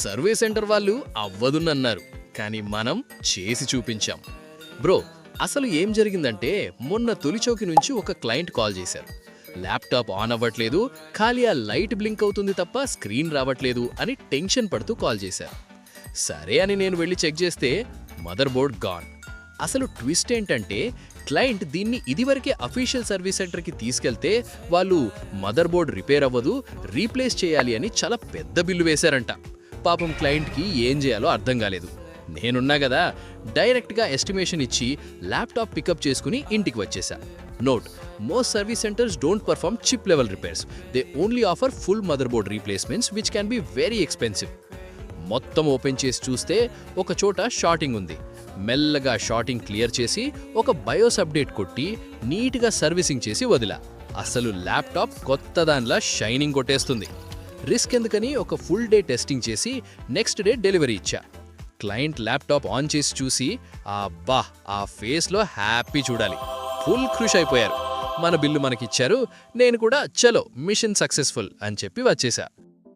Service centre వాళ్ళు అవ్వదునన్నారు, కానీ మనం చేసి చూపించాం. బ్రో, అసలు ఏం జరిగిందంటే మొన్న తొలిచౌకి నుంచి ఒక క్లయింట్ కాల్ చేశారు. ల్యాప్టాప్ ఆన్ అవ్వట్లేదు, ఖాళీ ఆ లైట్ బ్లింక్ అవుతుంది తప్ప స్క్రీన్ రావట్లేదు అని టెన్షన్ పడుతూ కాల్ చేశారు. సరే అని నేను వెళ్ళి చెక్ చేస్తే మదర్ బోర్డ్ గాన్. అసలు ట్విస్ట్ ఏంటంటే క్లయింట్ దీన్ని ఇదివరకే అఫీషియల్ సర్వీస్ సెంటర్కి తీసుకెళ్తే వాళ్ళు మదర్ బోర్డ్ రిపేర్ అవ్వదు, రీప్లేస్ చేయాలి అని చాలా పెద్ద బిల్లు వేశారంట. పాపం క్లయింట్కి ఏం చేయాలో అర్థం కాలేదు. నేనున్నా కదా, డైరెక్ట్గా ఎస్టిమేషన్ ఇచ్చి ల్యాప్టాప్ పికప్ చేసుకుని ఇంటికి వచ్చేసా. Note: most service centres don't perform chip level repairs. They only offer full mother board replacements which can be very expensive. మొత్తం ఓపెన్ చేసి చూస్తే ఒక చోట షార్టింగ్ ఉంది. మెల్లగా షార్టింగ్ క్లియర్ చేసి ఒక బయోస్ అప్డేట్ కొట్టి నీట్గా సర్వీసింగ్ చేసి వదిలా. అసలు ల్యాప్టాప్ కొత్త దానిలా షైనింగ్ కొట్టేస్తుంది. రిస్క్ ఎందుకని ఒక ఫుల్ డే టెస్టింగ్ చేసి నెక్స్ట్ డే డెలివరీ ఇచ్చా. క్లయింట్ ల్యాప్టాప్ ఆన్ చేసి చూసి అబ్బా, ఆ ఫేస్లో హ్యాపీ చూడాలి. ఫుల్ ఖుష్ అయిపోయారు. మన బిల్లు మనకిచ్చారు, నేను కూడా చలో మిషన్ సక్సెస్ఫుల్ అని చెప్పి వచ్చేసా.